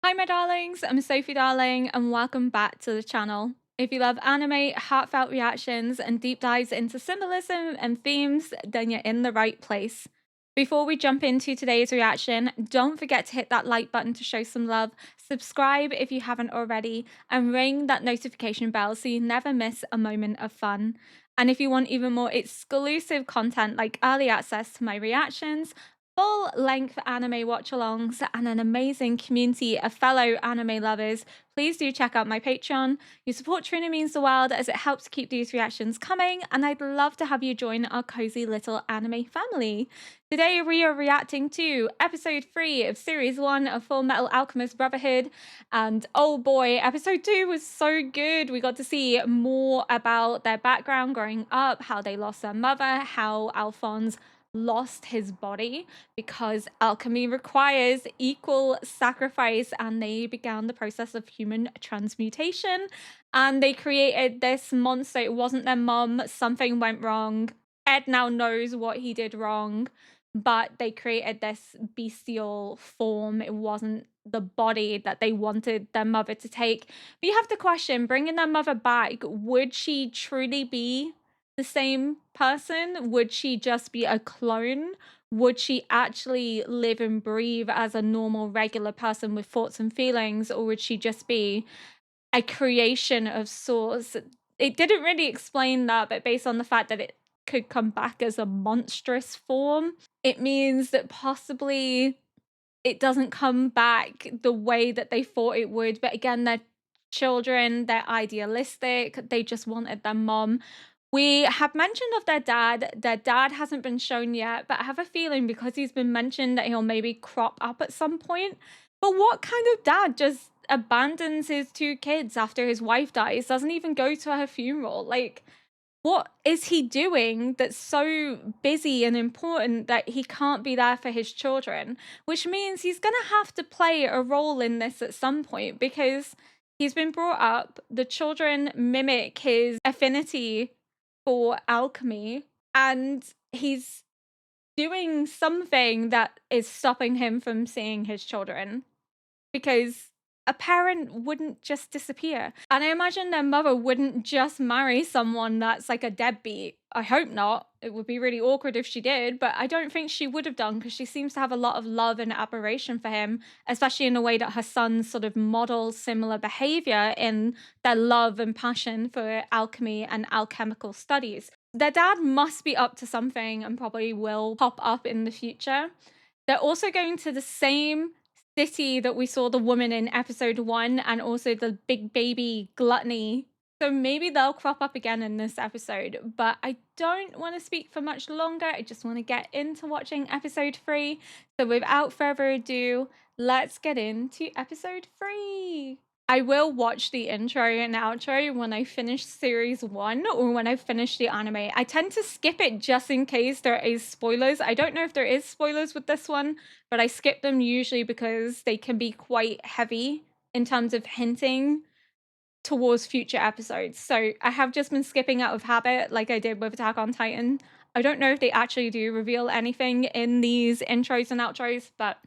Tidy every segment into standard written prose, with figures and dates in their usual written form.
Hi my darlings, I'm Sophie Darling and welcome back to the channel. If you love anime, heartfelt reactions and deep dives into symbolism and themes, then you're in the right place. Before we jump into today's reaction, don't forget to hit that like button to show some love, subscribe if you haven't already, and ring that notification bell so you never miss a moment of fun. And if you want even more exclusive content like early access to my reactions, full-length anime watch-alongs, and an amazing community of fellow anime lovers, please do check out my Patreon. Your support truly means the world as it helps keep these reactions coming, and I'd love to have you join our cozy little anime family. Today we are reacting to episode 3 of series 1 of Fullmetal Alchemist Brotherhood, and oh boy, episode 2 was so good. We got to see more about their background growing up, how they lost their mother, how Alphonse lost his body because alchemy requires equal sacrifice, and they began the process of human transmutation and they created this monster. It wasn't their mom, something went wrong. Ed now knows what he did wrong, but they created this bestial form. It wasn't the body that they wanted their mother to take. But you have to question, bringing their mother back, would she truly be the same person? Would she just be a clone? Would she actually live and breathe as a normal, regular person with thoughts and feelings? Or would she just be a creation of sorts? It didn't really explain that, but based on the fact that it could come back as a monstrous form, it means that possibly it doesn't come back the way that they thought it would. But again, they're children, they're idealistic, they just wanted their mom. We have mentioned of their dad. Their dad hasn't been shown yet, but I have a feeling because he's been mentioned that he'll maybe crop up at some point. But what kind of dad just abandons his 2 kids after his wife dies, doesn't even go to her funeral? Like, what is he doing that's so busy and important that he can't be there for his children? Which means he's going to have to play a role in this at some point because he's been brought up. The children mimic his affinity for alchemy, and he's doing something that is stopping him from seeing his children, because a parent wouldn't just disappear. And I imagine their mother wouldn't just marry someone that's like a deadbeat. I hope not. It would be really awkward if she did, but I don't think she would have done, because she seems to have a lot of love and admiration for him, especially in a way that her son sort of models similar behavior in their love and passion for alchemy and alchemical studies. Their dad must be up to something and probably will pop up in the future. They're also going to the same city that we saw the woman in episode 1, and also the big baby gluttony. So maybe they'll crop up again in this episode, but I don't want to speak for much longer. I just want to get into watching episode 3. So without further ado, let's get into episode 3. I will watch the intro and outro when I finish series 1 or when I finish the anime. I tend to skip it just in case there is spoilers. I don't know if there is spoilers with this one, but I skip them usually because they can be quite heavy in terms of hinting towards future episodes. So I have just been skipping out of habit, like I did with Attack on Titan. I don't know if they actually do reveal anything in these intros and outros, but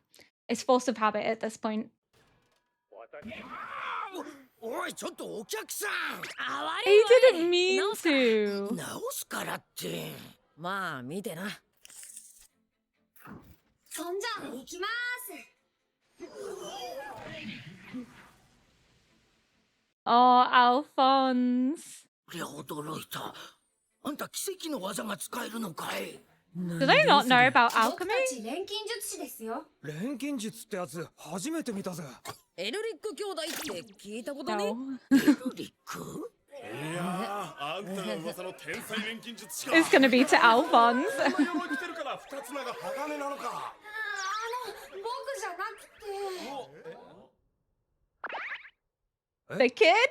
it's force of habit at this point. おいちょっとお客さん He didn't mean to. 直すからってまあ見てなそんじゃ行きます Oh, Alphonse. いや驚いたあんた奇跡の技が使えるのかい Do they not know about 僕 alchemy? たち錬金術師ですよ錬金術ってやつ初めて見たぜ。エルリック兄弟って聞いたことね No. エルリックいやー、あんたが噂の天才錬金術師か。 It's gonna be to Alphonse. そんな鎧着てるから二つ名が鋼なのか。僕じゃなくて The kid?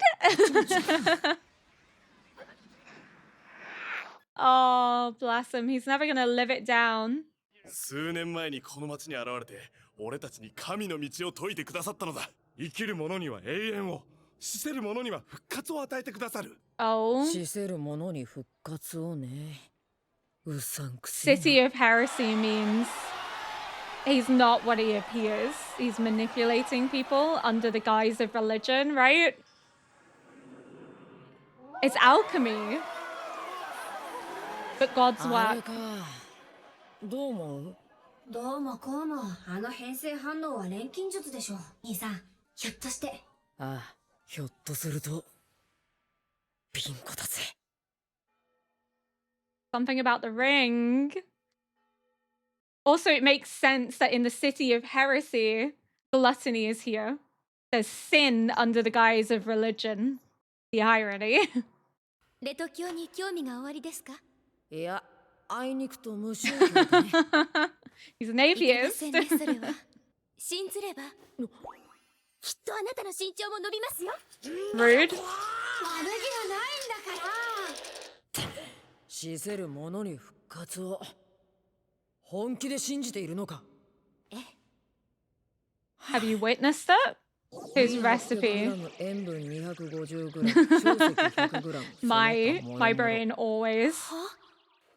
Oh, bless him. He's never gonna live it down. 数年前にこの町に現れて、俺たちに神の道を説いてくださったのだ。生きる者には永遠を、死せる者には復活を与えてくださる。Oh. 死せる者に復活をねうさんくせえな City of Heresy means He's not what he appears. He's manipulating people under the guise of religion, right? It's alchemy. But God's あれ work. か。どう思う？どうもこうも、あの変性反応は錬金術でしょ。兄さん、ひょっとして。ああ、ひょっとすると、ビンコだぜ。Something about the ring. Also, it makes sense that in the city of heresy, gluttony is here. There's sin under the guise of religion. The irony. レト教に興味がおありですか？いや、あいにくと無宗教だね。He's an いけま atheist. せんね、それは。信ずれば、きっとあなたの身長も伸びますよ。Rude. 悪気はないんだから。死せる者に復活を本気で信じているのか？ Have you witnessed it? His recipe. 塩分 250g、硝石 100g。My brain always.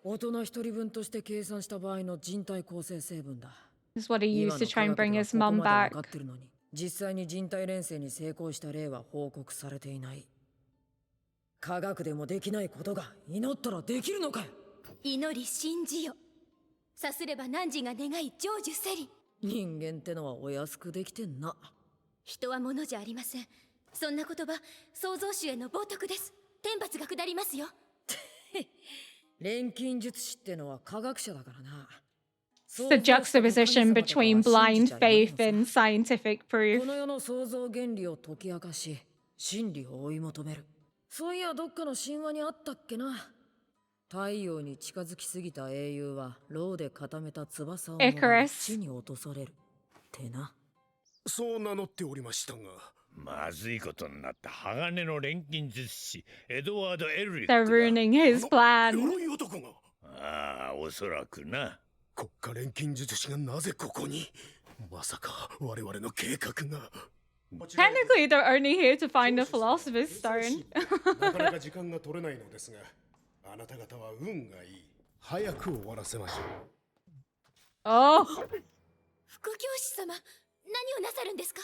大人一人分として計算した場合の人体構成成分だ。 This is what he used to try and bring his 今 mum の科学では back. ここまで分かってるのに、実際に人体錬成に成功した例は報告されていない。科学でもできないことが祈ったらできるのかよ。祈り信じよ。さすれば汝が願い成就せり。人間ってのはお安くできてんな。人は物じゃありません。そんな言葉、創造主への冒涜です。天罰が下りますよ。錬金術師ってのは科学者だからな。 It's the juxtaposition between blind faith and scientific こ proof. の世の創造原理を解き明かし、真理を追い求める。そういやどっかの神話にあったっけな。太陽に近づきすぎた英雄は牢で固めた翼をもらい地に落とされるってな。そう名乗っておりましたが。まずいことになった鋼の錬金術師エドワード・エルリッ They're クだ。 ruining his plan. 鎧男が。ああ、おそらくな。国家錬金術師がなぜここに。まさか我々の計画が。 Technically, they're only here to find the Philosopher's Stone. なかなか時間が取れないのですが、あなた方は運がいい。早く終わらせましょう。Oh, 副教師様、何をなさるんですか？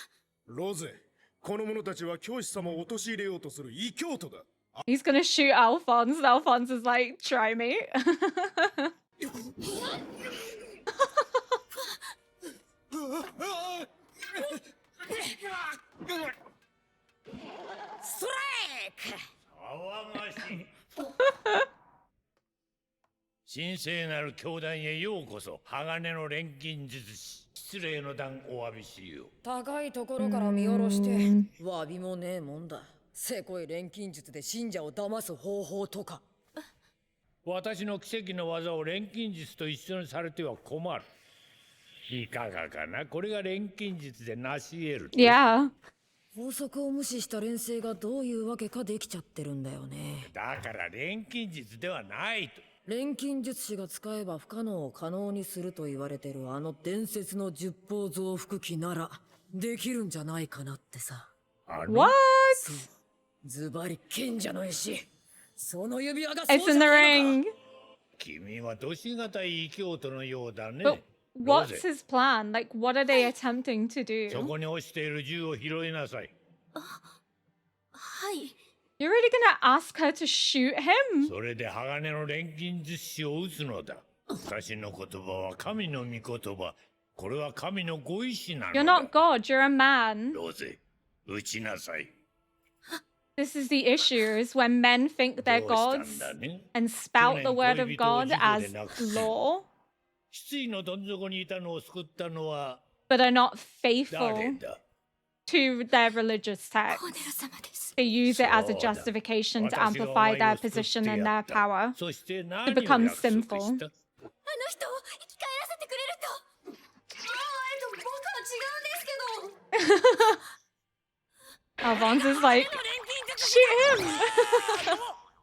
ロゼ、この者たちは教師様を陥れようとする異教徒だ。 he's gonna shoot Alphonse, and Alphonse is like, try me. ストライク。騒がしい。神聖なる教団へようこそ。鋼の錬金術師、失礼の段お詫びしよう。高いところから見下ろして詫びもねえもんだ。せこい錬金術で信者を騙す方法とか。私の奇跡の技を錬金術と一緒にされては困る。いかがかな。これが錬金術で成し得る。 Yeah. 法則を無視した錬成がどういうわけかできちゃってるんだよね。だから錬金術ではないと。錬金術師が使えば不可能を可能にすると言われてるあの伝説の十方増幅器ならできるんじゃないかなってさ。あの What? ズバリ賢者の石。その指輪がそう It's じゃ in the ないの ring. か。君はどしがたい異教徒のようだね。 But ロ what's ゼ、 his plan? Like, what are they attempting to そ do? こに落ちている銃を拾いなさい。はい。 You're really gonna ask her to shoot him? それで鋼の錬金術師を撃つのだ。私の言葉は神の御言葉。これは神のご意志なの You're だ。 not God, you're a man. ロゼ、撃ちなさい。 This is the issue, is when men think they're どう gods したんだね。 and spout the word of God as law, 失意のどん底にいたのを救ったのは but are not 誰 faithful だ。 to their religious コー text. ネル様です。 They use it as a そうだ。 justification to 私がお amplify 前 their を救って position や and っ their た。 power. そして何を to become 約束 sinful. した？あの人を生き返らせてくれると。僕は違うんですけど。 Alphonse is like, shoot him!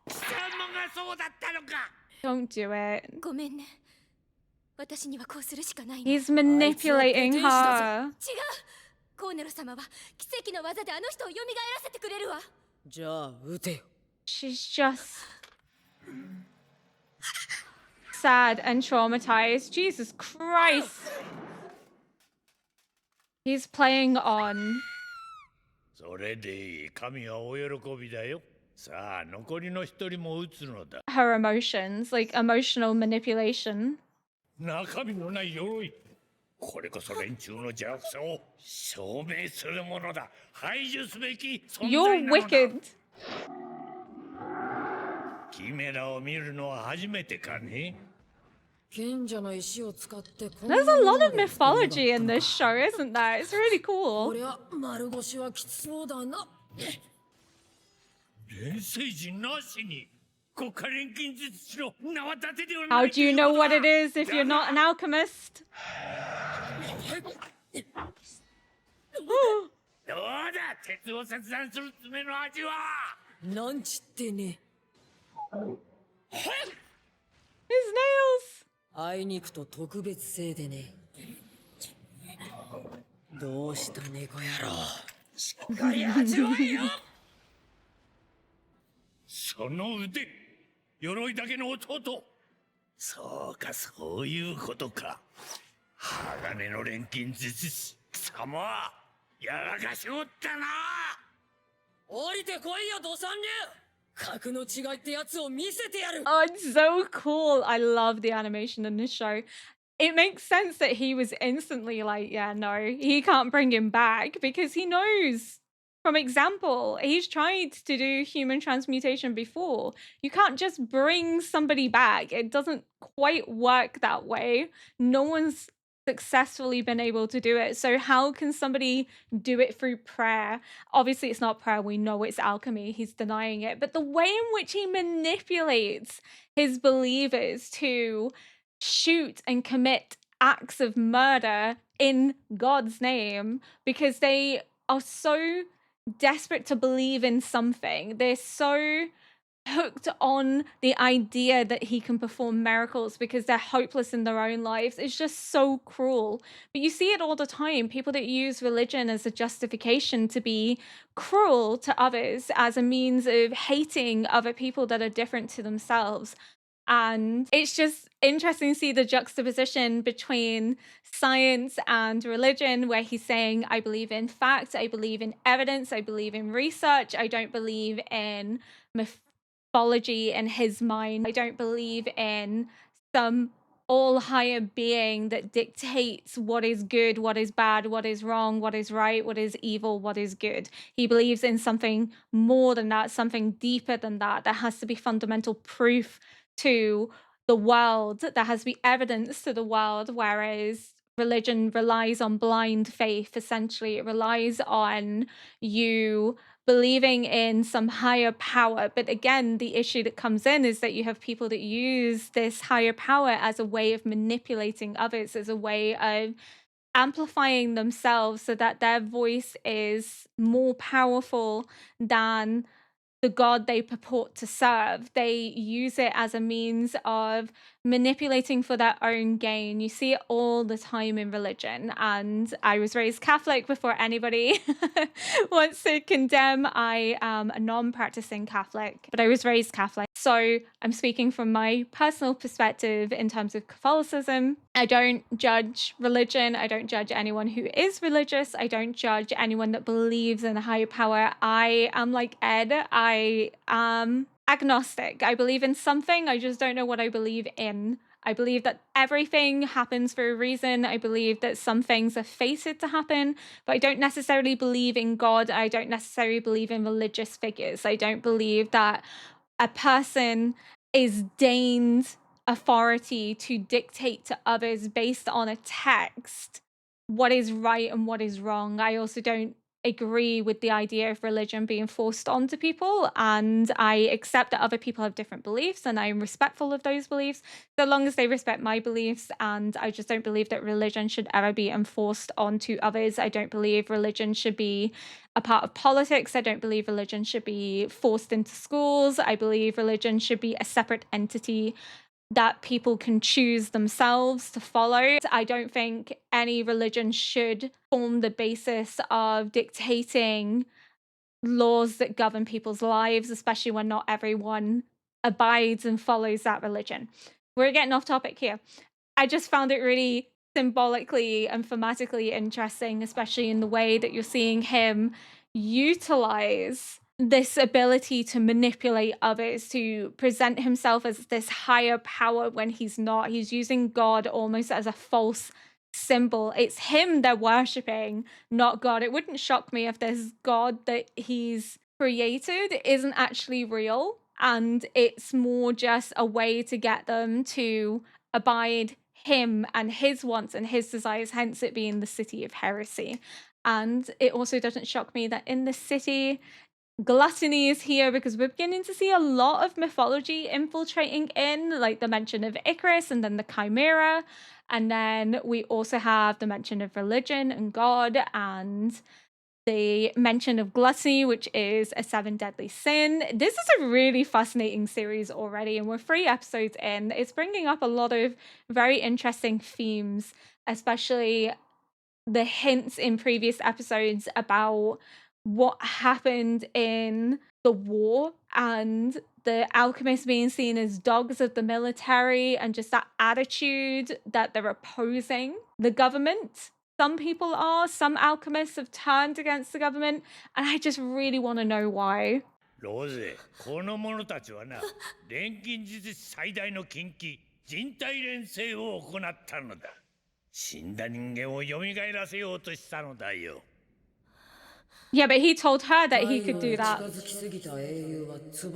貴様がそうだったのか。 Don't do it. ごめんね。私にはこうするしかないの。 He's manipulating her. 違う。コーネル様は奇跡の技であの人を蘇らせてくれるわ。じゃあ撃てよ。 She's just sad and traumatized. Jesus Christ. He's playing on それでいい。神はお喜びだよ。さあ、残りの一人も撃つのだ。 her emotions, like emotional manipulation. 中身のない鎧。これこそ連中の邪悪さを証明するものだ。排除すべき存在 You're なのだ。 wicked. キメラを見るのは初めてかね。賢者の石を使ってこん There's な a も lot の of まで作り mythology やが in ったの this か。 show, isn't there? It's really こ cool. りゃ丸腰はきつそうだな。錬成人なしに国家錬金術師の名は立てではな How い do you という know こと what だ。 it is if you're not an alchemist? どうだ、鉄を切断する爪の味は。なんちってね。 His nails. あいにくと特別性でね。どうした猫野郎。しっかり味わえよ。その腕、鎧だけの弟。そうか、そういうことか。鋼の錬金術師、貴様はやらかしおったな。降りてこいよ土産竜。格の違いってやつを見せてやる。 Oh, it's so cool. I love the animation in this show. It makes sense that he was instantly like, yeah, no, he can't bring him back because he knows from example, he's tried to do human transmutation before. You can't just bring somebody back. It doesn't quite work that way. No one's successfully been able to do it. So how can somebody do it through prayer? Obviously, it's not prayer. We know it's alchemy. He's denying it. But the way in which he manipulates his believers to shoot and commit acts of murder in God's name because they are so desperate to believe in something. They're so hooked on the idea that he can perform miracles because they're hopeless in their own lives. It's just so cruel. But you see it all the time. People that use religion as a justification to be cruel to others, as a means of hating other people that are different to themselves. And it's just interesting to see the juxtaposition between science and religion, where he's saying, I believe in fact, I believe in evidence, I believe in research, I don't believe in mythology in his mind, I don't believe in some all higher being that dictates what is good, what is bad, what is wrong, what is right, what is evil, what is good. He believes in something more than that, something deeper than that. There has to be fundamental proof to the world, there has to be evidence to the world, whereas religion relies on blind faith. Essentially, it relies on you believing in some higher power. But again, the issue that comes in is that you have people that use this higher power as a way of manipulating others, as a way of amplifying themselves so that their voice is more powerful than the God they purport to serve. They use it as a means of manipulating for their own gain. You see it all the time in religion. And I was raised Catholic before anybody wants to condemn. I am a non-practicing Catholic, but I was raised Catholic. So I'm speaking from my personal perspective in terms of Catholicism. I don't judge religion. I don't judge anyone who is religious. I don't judge anyone that believes in a higher power. I am like Ed. I am agnostic. I believe in something. I just don't know what I believe in. I believe that everything happens for a reason. I believe that some things are fated to happen, but I don't necessarily believe in God. I don't necessarily believe in religious figures. I don't believe that a person is deigned authority to dictate to others based on a text what is right and what is wrong. I also don't agree with the idea of religion being forced onto people, and I accept that other people have different beliefs and I'm respectful of those beliefs so long as they respect my beliefs. And I just don't believe that religion should ever be enforced onto others. I don't believe religion should be a part of politics. I don't believe religion should be forced into schools. I believe religion should be a separate entity that people can choose themselves to follow. I don't think any religion should form the basis of dictating laws that govern people's lives, especially when not everyone abides and follows that religion. We're getting off topic here. I just found it really symbolically and thematically interesting, especially in the way that you're seeing him utilize this ability to manipulate others, to present himself as this higher power when he's not. He's using God almost as a false symbol. It's him they're worshipping, not God. It wouldn't shock me if this God that he's created isn't actually real, and it's more just a way to get them to abide him and his wants and his desires, hence it being the city of heresy. And it also doesn't shock me that in the city, gluttony is here, because we're beginning to see a lot of mythology infiltrating in, like the mention of Icarus and then the Chimera. And then we also have the mention of religion and God, and the mention of gluttony, which is a 7 deadly sin. This is a really fascinating series already, and we're 3 episodes in. It's bringing up a lot of very interesting themes, especially the hints in previous episodes about what happened in the war and the alchemists being seen as dogs of the military, and just that attitude that they're opposing the government. Some people are, some alchemists have turned against the government, and I just really want to know why. ローゼ、この者たちはな、錬金術師最大の禁忌、人体錬成を行ったのだ。死んだ人間を蘇らせようとしたのだよ。Yeah, but he told her that he could do that. So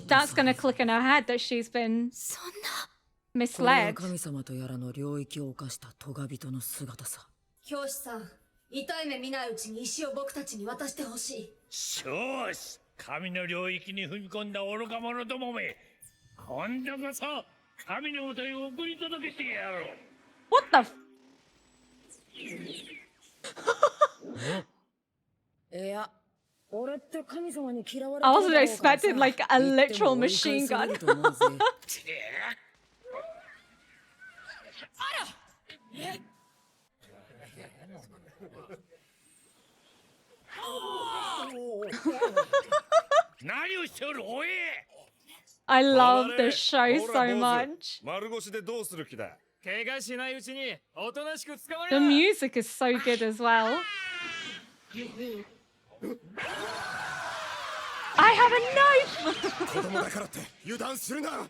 that's going to click in her head that she's been misled. 教師さん、痛い目見ないうちに石を僕たちに渡してほしい。しょし、神の領域に踏み込んだ愚か者どもめ、今度こそ神のもとへ送り届けてやろう。What the f- I wasn't expecting like a literal machine gun. I love this show so much. The music is so good as well. I have a knife! 子供だからって油断するな。はい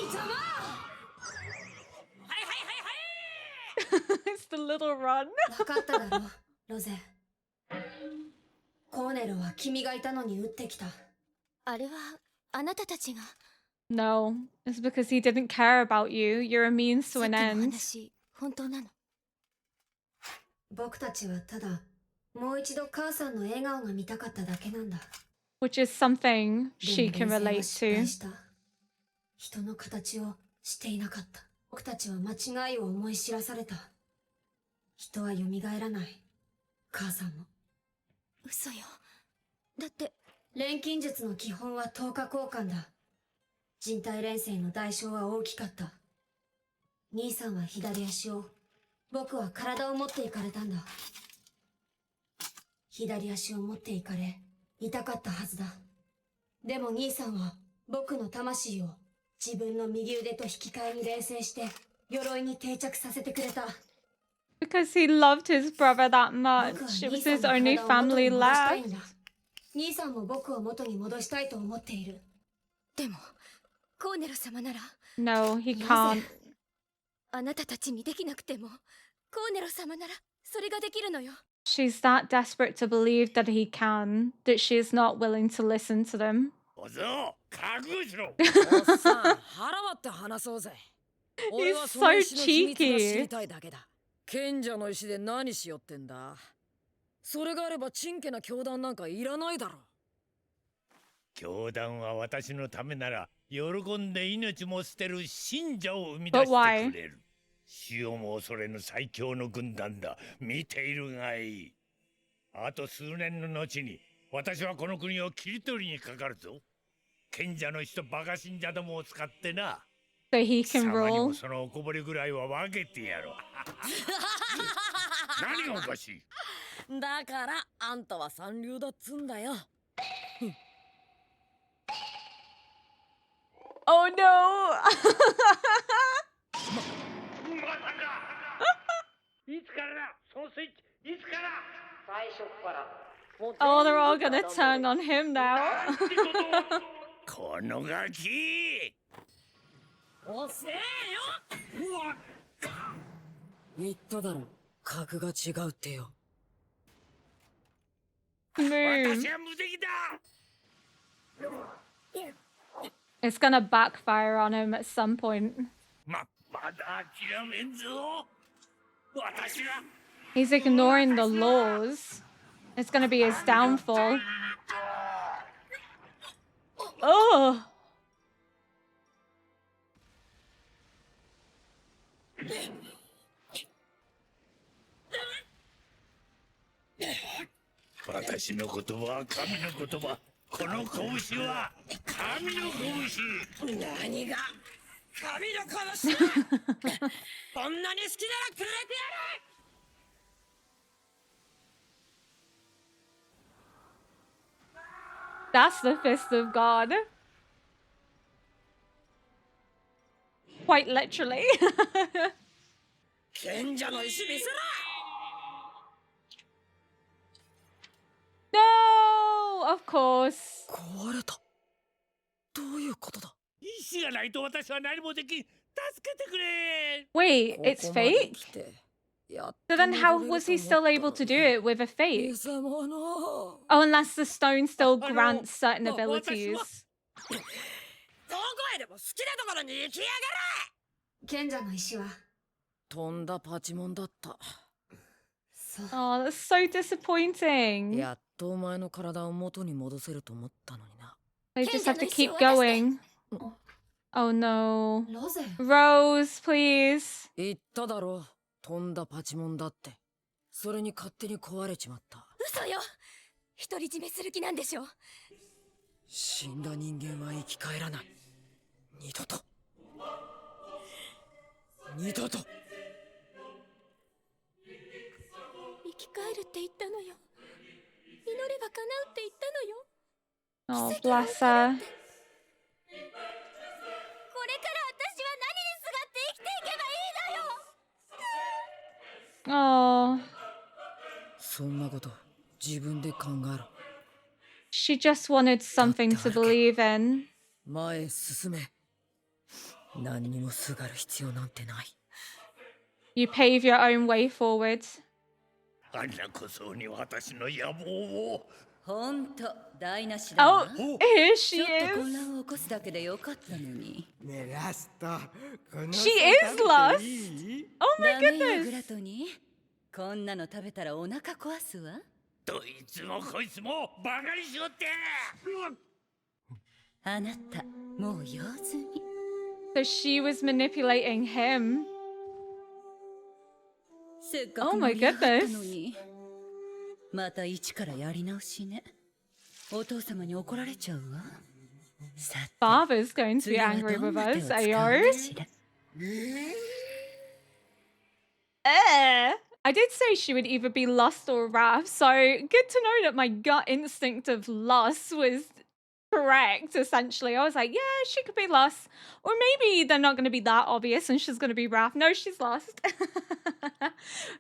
邪魔。It's the little run. 分かっただろ、ロゼ。コーネルは君がいたのに撃ってきた。あれはあなたたちが。No, it's because he didn't care about you. You're a means to an さっきの end. 話、本当なの？僕たちはただもう一度母さんの笑顔が見たかっただけなんだ。Which is something で she も can 冷静は relate 失 to. 敗した。人の形をしていなかった。僕たちは間違いを思い知らされた。人は蘇らない。母さんも。嘘よ。だって錬金術の基本は等価交換だ。人体錬成の代償は大きかった。兄さんは左足を、僕は体を持っていかれたんだ。左足を持っていかれ、痛かったはずだ。でも兄さんは僕の魂を自分の右腕と引き換えに錬成して鎧に定着させてくれた。Because he loved his brother that 僕は much. It 兄 was さん his の only 体を元に family 戻したいん left. だ。兄さんも僕を元に戻したいと思っている。でも、コーネロ様なら。No, he can't. あなたたちにできなくても、コーネロ様ならそれができるのよ。She's that desperate to believe that he can, that she is not willing to listen to them. 小僧、覚悟しろ。おっさん、腹割って話そうぜ。俺はその石の秘密が知りたいだけだ。賢者の石で何しよってんだ。それがあればちんけな教団なんかいらないだろ。教団は私のためなら喜んで命も捨てる信者を生み出してくれる。死をも恐れぬ最強の軍団だ。見ているがいい。あと数年の後に私はこの国を切り取りにかかるぞ。賢者の石とバカ信者どもを使ってな。So he can 様に rule. もそのおこぼれぐらいは分けてやろう。何がおかしい？だからあんたは三流だっつんだよ。Oh no! いつからだそのスイッチいつから Oh, they're all gonna turn on him now. このガキ遅えよ。言っただろ、格が違うってよ。Move. 私は無敵だ It's gonna backfire on him at some point. まだ諦めんぞ私は He's ignoring the laws. It's gonna be his downfall. Oh! 私の言葉は神の言葉この拳は神の拳何が神の拳こんなに好きならくれてやる That's the fist of God. Quite literally. 賢者の石見せろ。 No! Of course. 壊れた。どういうことだ。石がないと私は何もできん助けてくれ Wait, it's ここまで fake? 来てやっ So と then how 戻れる was と he 思 still った able to do it with a 偽 fake? 物。 Oh, unless the stone still I know. grants certain But what abilities. どこへでも好きなところに行きやがれ。賢者の石はとんだパチモンだった。そう Oh, that's so disappointing. やっとお前の体を元に戻せると思ったのにな。 They just have to keep going. Oh no. ロゼ Rose, please. 言っただろう。とんだパチモンだって。それに勝手に壊れちまった。嘘よ独り占めする気なんでしょ死んだ人間は生き返らない。二度と。二度と。生き返るって言ったのよ祈れば叶うって言ったのよ Oh, 奇跡が bless 起こる her. ってこれから私は何にすがって生きていけばいいのよ Oh. そんなこと自分で考えろ。 She just wanted something to believe in. 前へ進め。何にもすがる必要なんてない。 You pave your own way forward. あんな小僧に私の野望をほんと台無しだ Oh, わ。 here ち she ょっと混 is. 乱を起こすだけでよかったのに。ねえラストこの She is lost. いい Oh my ダメよグ goodness. ラトニー。こんなの食べたらお腹壊すわ。どいつもこいつもバカにしよってあなたもう用済み。 So she was manipulating him. せっか Oh く my 盛り上がった goodness. のに。また一からやり直しね。お父様に怒られちゃうわ。さて Father's going to be 次は angry どん with な手を us, 使う Ayo. かしら。 I did say she would either be lust or wrath, so good to know that my gut instinct of lust was correct, essentially. I was like, yeah, she could be lust. Or maybe they're not going to be that obvious and she's going to be wrath. No, she's lust.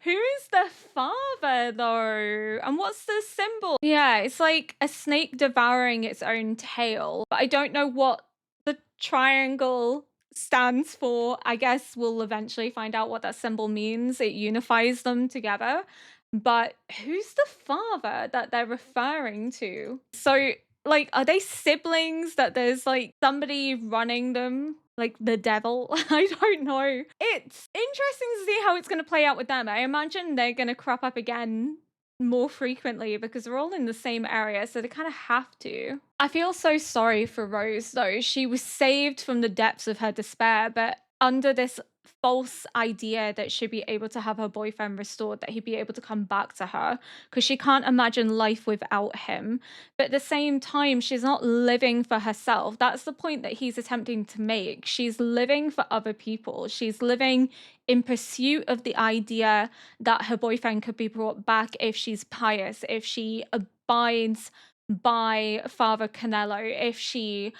Who's the father, though? And what's the symbol? Yeah, it's like a snake devouring its own tail. But I don't know what the triangle stands for. I guess we'll eventually find out what that symbol means. It unifies them together. But who's the father that they're referring to? So, like, are they siblings that there's like somebody running them? Like the devil? I don't know. It's interesting to see how it's going to play out with them. I imagine they're going to crop up again more frequently because they're all in the same area, so they kind of have to. I feel so sorry for Rose, though. She was saved from the depths of her despair, but under this false idea that she'd be able to have her boyfriend restored, that he'd be able to come back to her, because she can't imagine life without him. But at the same time, she's not living for herself. That's the point that he's attempting to make. She's living for other people. She's living in pursuit of the idea that her boyfriend could be brought back if she's pious, if she abides by Father Canello, if she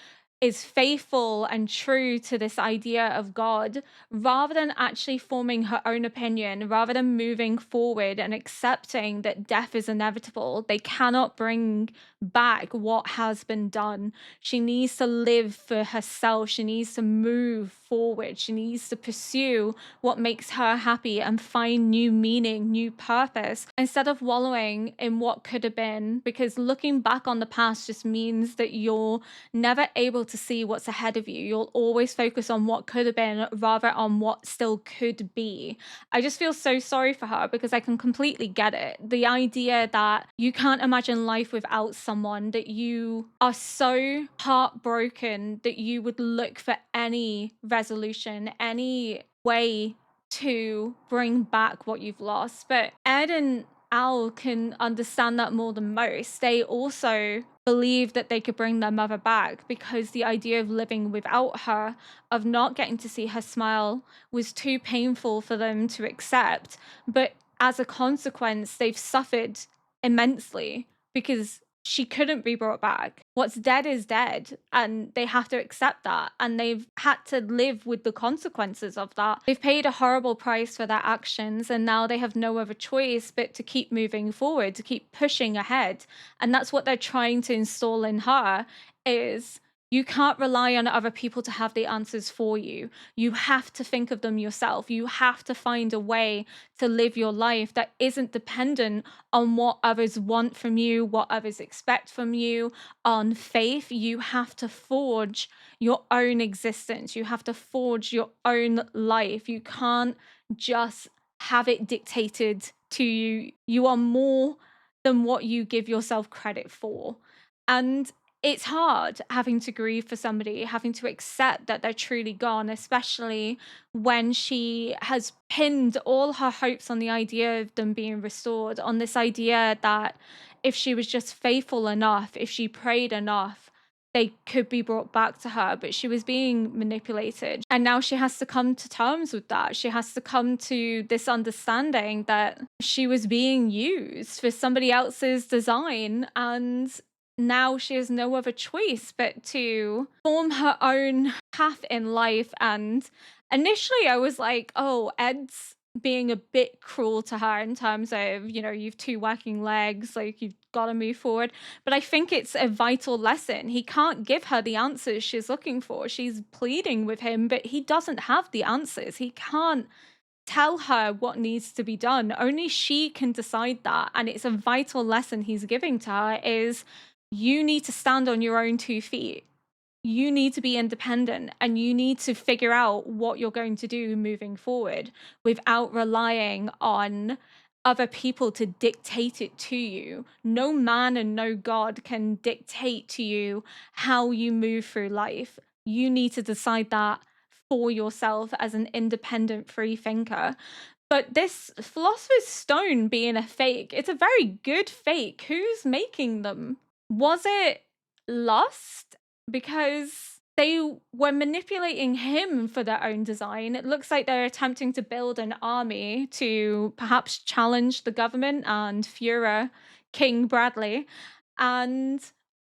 is faithful and true to this idea of God, rather than actually forming her own opinion, rather than moving forward and accepting that death is inevitable. They cannot bring back what has been done. She needs to live for herself. She needs to move forward. She needs to pursue what makes her happy and find new meaning, new purpose, instead of wallowing in what could have been, because looking back on the past just means that you're never able to see what's ahead of you. You'll always focus on what could have been rather on what still could be. I just feel so sorry for her because I can completely get it. The idea that you can't imagine life without someone, that you are so heartbroken that you would look for any resolution, any way to bring back what you've lost. But Ed and Al can understand that more than most. They also believe that they could bring their mother back because the idea of living without her, of not getting to see her smile, was too painful for them to accept. But as a consequence, they've suffered immensely because she couldn't be brought back. What's dead is dead, and they have to accept that, and they've had to live with the consequences of that. They've paid a horrible price for their actions, and now they have no other choice but to keep moving forward, to keep pushing ahead. And that's what they're trying to install in her, is you can't rely on other people to have the answers for you. You have to think of them yourself. You have to find a way to live your life that isn't dependent on what others want from you, what others expect from you, on faith. You have to forge your own existence. You have to forge your own life. You can't just have it dictated to you. You are more than what you give yourself credit for. And it's hard having to grieve for somebody, having to accept that they're truly gone, especially when she has pinned all her hopes on the idea of them being restored, on this idea that if she was just faithful enough, if she prayed enough, they could be brought back to her. But she was being manipulated. And now she has to come to terms with that. She has to come to this understanding that she was being used for somebody else's design, and now she has no other choice but to form her own path in life. And initially I was like, oh, Ed's being a bit cruel to her in terms of, you've two working legs, like you've got to move forward. But I think it's a vital lesson. He can't give her the answers she's looking for. She's pleading with him, but he doesn't have the answers. He can't tell her what needs to be done. Only she can decide that. And it's a vital lesson he's giving to her, is you need to stand on your own 2 feet. You need to be independent, and you need to figure out what you're going to do moving forward without relying on other people to dictate it to you. No man and no God can dictate to you how you move through life. You need to decide that for yourself as an independent free thinker. But this Philosopher's Stone being a fake, it's a very good fake. Who's making them? Was it Lust? Because they were manipulating him for their own design. It looks like they're attempting to build an army to perhaps challenge the government and Führer King Bradley. And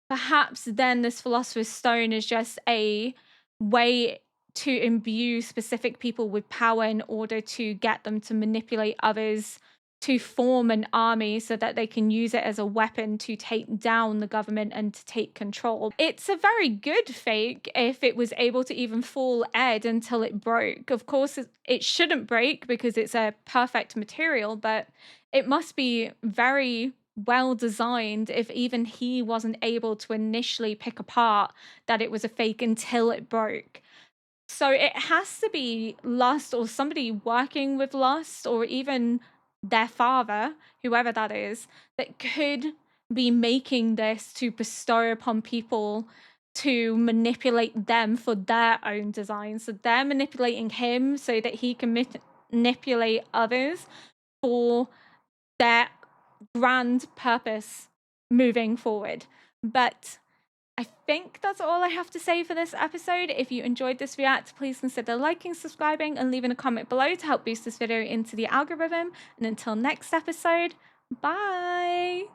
perhaps then this Philosopher's Stone is just a way to imbue specific people with power in order to get them to manipulate others to form an army so that they can use it as a weapon to take down the government and to take control. It's a very good fake if it was able to even fool Ed until it broke. Of course, it shouldn't break because it's a perfect material, but it must be very well designed if even he wasn't able to initially pick apart that it was a fake until it broke. So it has to be Lust, or somebody working with Lust, or even their father, whoever that is, that could be making this to bestow upon people to manipulate them for their own design. So they're manipulating him so that he can manipulate others for their grand purpose moving forward. But I think that's all I have to say for this episode. If you enjoyed this react, please consider liking, subscribing, and leaving a comment below to help boost this video into the algorithm. And until next episode, bye!